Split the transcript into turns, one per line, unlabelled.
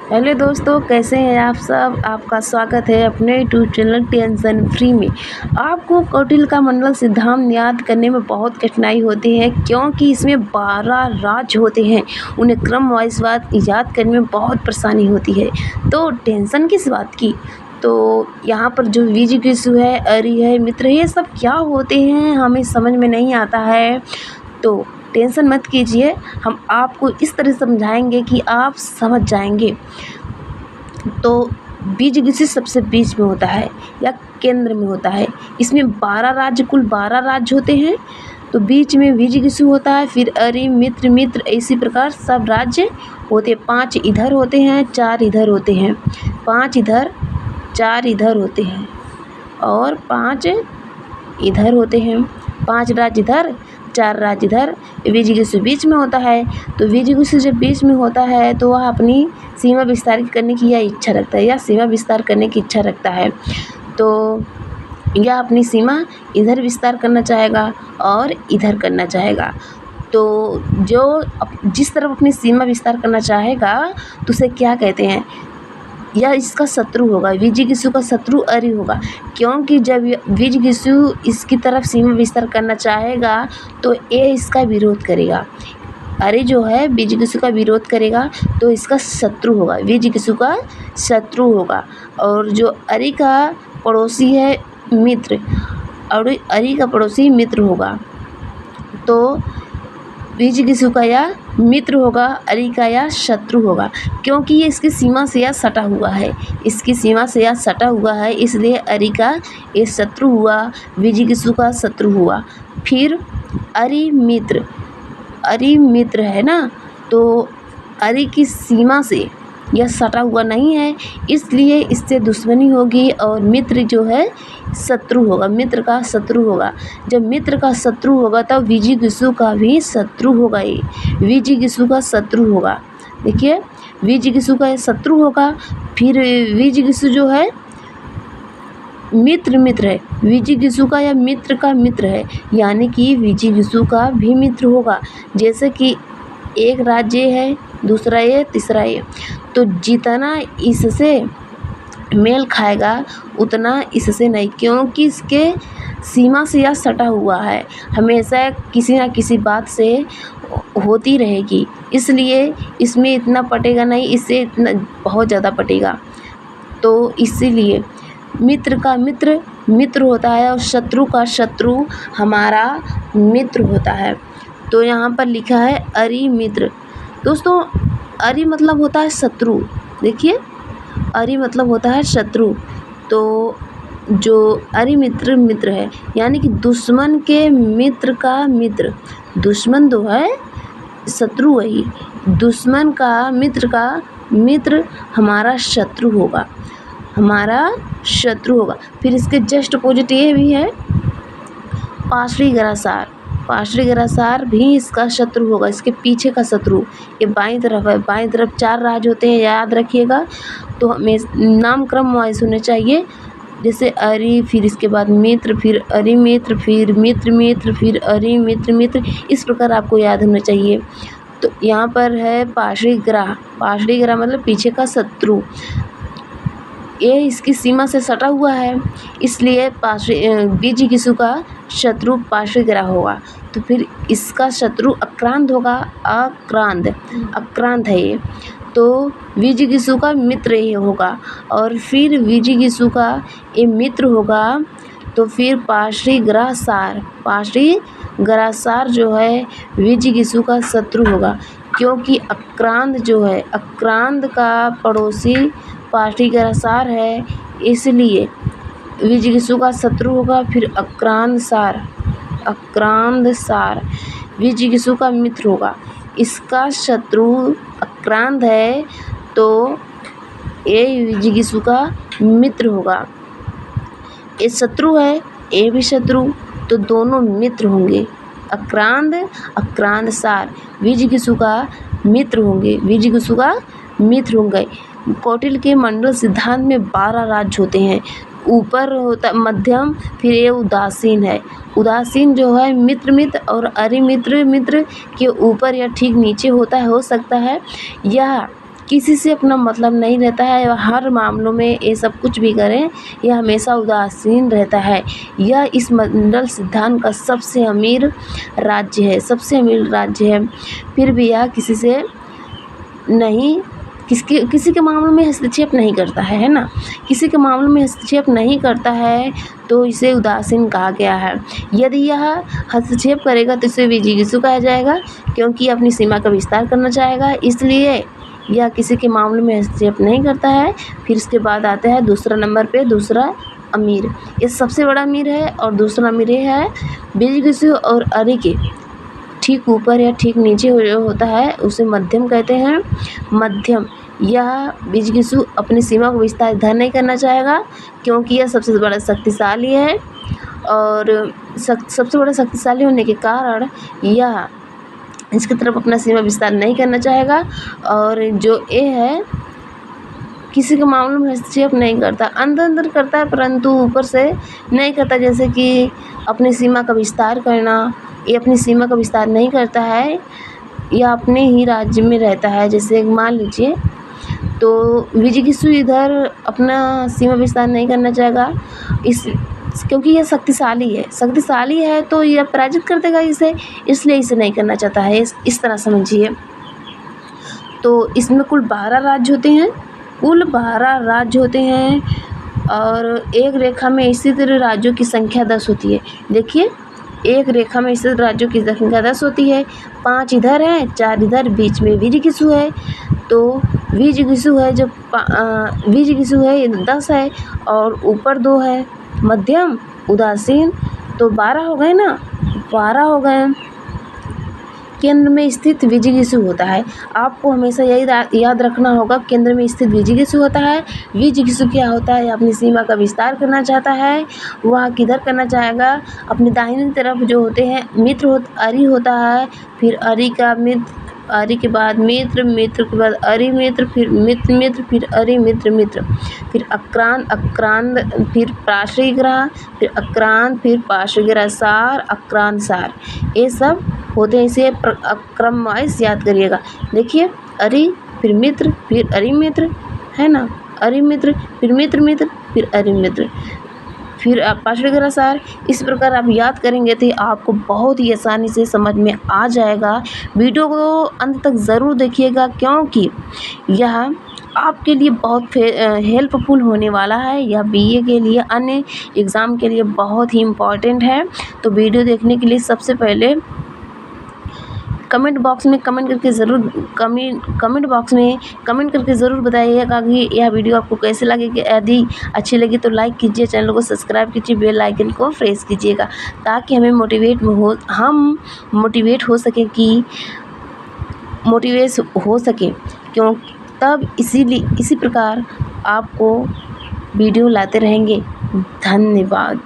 Hello दोस्तों, कैसे हैं आप सब। आपका स्वागत है अपने यूट्यूब चैनल टेंशन फ्री में। आपको कौटिल्य का मंडल सिद्धांत याद करने में बहुत कठिनाई होती है, क्योंकि इसमें 12 राज्य होते हैं। उन्हें क्रम वाइज बात याद करने में बहुत परेशानी होती है। तो टेंशन किस बात की। तो यहाँ पर जो विजिगीषु है, अरि है, मित्र है, ये सब क्या होते हैं हमें समझ में नहीं आता है। तो टेंशन मत कीजिए, हम आपको इस तरह समझाएंगे कि आप समझ जाएंगे। तो विजिगीषु सबसे बीच में होता है या केंद्र में होता है। इसमें 12 राज्य, कुल 12 राज्य होते हैं। तो बीच में विजिगीषु होता है, फिर अरि, मित्र, इसी प्रकार सब राज्य होते हैं। 5 इधर होते हैं, 4 इधर होते हैं। 5 इधर, 4 इधर होते हैं और 5 इधर होते हैं। 5 राज्य इधर, 4 राज्य इधर। विजिगीषु बीच में होता है। तो विजिगीषु जब बीच में होता है तो वह अपनी सीमा विस्तार करने की इच्छा रखता है या सीमा विस्तार करने की इच्छा रखता है। तो यह अपनी सीमा इधर विस्तार करना चाहेगा और इधर करना चाहेगा। तो जो जिस तरफ अपनी सीमा विस्तार करना चाहेगा तो उसे क्या कहते हैं, या इसका शत्रु होगा। विजिगीषु का शत्रु अरि होगा, क्योंकि जब विजिगीषु इसकी तरफ सीमा विस्तार करना चाहेगा तो ये इसका विरोध करेगा। अरि जो है विजिगीषु का विरोध करेगा तो इसका शत्रु होगा, विजिगीषु का शत्रु होगा। और जो अरि का पड़ोसी है मित्र, और अरि का पड़ोसी मित्र होगा। तो विजिगीषु का या मित्र होगा, अरि का या शत्रु होगा, क्योंकि ये इसकी सीमा से या सटा हुआ है। इसकी सीमा से या सटा हुआ है, इसलिए अरि का ये शत्रु हुआ, विजिगीषु का शत्रु हुआ। फिर अरि मित्र है ना, तो अरि की सीमा से यह सटा हुआ नहीं है, इसलिए इससे दुश्मनी होगी और मित्र जो है शत्रु होगा, मित्र का शत्रु होगा। जब मित्र का शत्रु होगा तब विजिगीषु का भी शत्रु होगा। ये विजिगीषु का शत्रु होगा। देखिए, विजिगीषु का शत्रु होगा। फिर विजिगीषु जो है मित्र है, विजिगीषु का या मित्र का मित्र है, यानी कि विजिगीषु का भी मित्र होगा। जैसे कि एक राज्य है, दूसरा ये, तीसरा ये, तो जितना इससे मेल खाएगा उतना इससे नहीं, क्योंकि इसके सीमा से यह सटा हुआ है, हमेशा किसी ना किसी बात से होती रहेगी, इसलिए इसमें इतना पटेगा नहीं, इससे इतना बहुत ज़्यादा पटेगा। तो इसीलिए मित्र का मित्र होता है और शत्रु का शत्रु हमारा मित्र होता है। तो यहाँ पर लिखा है अरि मित्र। दोस्तों, अरि मतलब होता है शत्रु। देखिए, अरि मतलब होता है शत्रु। तो जो अरि मित्र है, यानी कि दुश्मन के मित्र का मित्र। दुश्मन तो है, शत्रु वही। दुश्मन का मित्र हमारा शत्रु होगा, हमारा शत्रु होगा। फिर इसके जस्ट अपोजिट ये भी है पाशवी ग्रासार। पाशवी ग्रासार भी इसका शत्रु होगा, इसके पीछे का शत्रु। ये बाईं तरफ है, बाईं तरफ 4 राज्य होते हैं, याद रखिएगा। तो हमें नाम क्रम वाइज होने चाहिए, जैसे अरि, फिर इसके बाद मित्र, फिर अरि मित्र, फिर मित्र, फिर अरि मित्र, इस प्रकार आपको याद होना चाहिए। तो यहाँ पर है पाशवी ग्राह मतलब पीछे का शत्रु। ये इसकी सीमा से सटा हुआ है, इसलिए विजिगीषु का शत्रु पाशवी ग्राह होगा। तो फिर इसका शत्रु अक्रांत होगा, अक्रांत है ये। तो विजिगीषु का मित्र ये होगा, और फिर विजिगीषु का ये मित्र होगा। तो फिर पाशवी ग्रासार जो है विजिगीषु का शत्रु होगा, क्योंकि अक्रांत जो है, अक्रांत का पड़ोसी पाशवी ग्रासार है, इसलिए विजिगीषु का शत्रु होगा। फिर अक्रांत सार विजिगीषु का मित्र होगा, इसका शत्रु अक्रांत है, तो ये विजिगीषु का मित्र होगा। ये शत्रु है, ये भी शत्रु, तो दोनों मित्र होंगे। अक्रांत सार विजिगीषु का मित्र होंगे। कौटिल्य के मंडल सिद्धांत में 12 राज्य होते हैं। ऊपर होता मध्यम, फिर ये उदासीन है। उदासीन जो है मित्र और अरि मित्र के ऊपर या ठीक नीचे होता है, हो सकता है। यह किसी से अपना मतलब नहीं रहता है, हर मामलों में ये सब कुछ भी करें, यह हमेशा उदासीन रहता है। यह इस मंडल सिद्धांत का सबसे अमीर राज्य है, सबसे अमीर राज्य है। फिर भी यह किसी से नहीं किसी के मामलों में हस्तक्षेप नहीं करता है ना। किसी के मामलों में हस्तक्षेप नहीं करता है तो इसे उदासीन कहा गया है। यदि यह हस्तक्षेप करेगा तो इसे विजिगीषु कहा जाएगा, क्योंकि अपनी सीमा का विस्तार करना चाहेगा, इसलिए यह किसी के मामले में हस्तक्षेप नहीं करता है। फिर इसके बाद आता है दूसरा नंबर पे दूसरा अमीर। ये सबसे बड़ा अमीर है और दूसरा अमीर ये है विजिगीषु और अरि के ठीक ऊपर या ठीक नीचे होता है उसे मध्यम कहते हैं। मध्यम, यह विजिगीषु अपनी सीमा को विस्तार इधर नहीं करना चाहेगा, क्योंकि यह सबसे बड़ा शक्तिशाली है और सबसे बड़ा शक्तिशाली होने के कारण यह इसकी तरफ अपना सीमा विस्तार नहीं करना चाहेगा। और जो ए है किसी के मामलों में हस्तक्षेप नहीं करता, अंदर करता है परंतु ऊपर से नहीं करता। जैसे कि अपनी सीमा का विस्तार करना, ये अपनी सीमा का विस्तार नहीं करता है, या अपने ही राज्य में रहता है। जैसे मान लीजिए तो विजिगीषु इधर अपना सीमा विस्तार नहीं करना चाहेगा, क्योंकि यह शक्तिशाली है तो यह पराजित कर देगा इसे, इसलिए इसे नहीं करना चाहता है। इस तरह समझिए। तो इसमें कुल 12 राज्य होते हैं, और एक रेखा में स्थित राज्यों की संख्या 10 होती है। देखिए, एक रेखा में स्थित राज्यों की संख्या 10 होती है। 5 इधर है, 4 इधर, बीच में विजिगीषु है। तो विजिगीषु है जो विजिगीषु है ये 10 है, और ऊपर 2 है मध्यम उदासीन, तो 12 हो गए ना, 12 हो गए। केंद्र में स्थित विजिगीषु होता है। आपको हमेशा यही याद रखना होगा, केंद्र में स्थित विजिगीषु होता है। विजिगीषु क्या होता है? अपनी सीमा का विस्तार करना चाहता है। वह किधर करना चाहेगा? अपनी दाहिनी तरफ जो होते हैं अरि होता है, फिर अरि का मित्र, अरि के बाद मित्र, मित्र के बाद अरि मित्र, फिर मित्र, फिर अरि मित्र, फिर अक्रांत, फिर पार्श्वग्रह, फिर अक्रांत, फिर पार्श्वग्रह सार, अक्रांत सार, ये सब होते हैं। इसे क्रम वाइज याद करिएगा। देखिए, अरि फिर मित्र, फिर अरि मित्र, है ना, अरि मित्र, फिर मित्र, फिर अरि मित्र, फिर पार्श्वग्रह सार। इस प्रकार आप याद करेंगे तो आपको बहुत ही आसानी से समझ में आ जाएगा। वीडियो को अंत तक ज़रूर देखिएगा, क्योंकि यह आपके लिए बहुत हेल्पफुल होने वाला है। यह बीए के लिए, अन्य एग्ज़ाम के लिए बहुत ही इम्पॉर्टेंट है। तो वीडियो देखने के लिए सबसे पहले कमेंट बॉक्स में कमेंट करके ज़रूर बताइएगा कि यह वीडियो आपको कैसे लगेगी। यदि अच्छी लगी तो लाइक कीजिए, चैनल को सब्सक्राइब कीजिए, बेल आइकन को प्रेस कीजिएगा, ताकि हम मोटिवेट हो सके, क्यों तब इसी प्रकार आपको वीडियो लाते रहेंगे। धन्यवाद।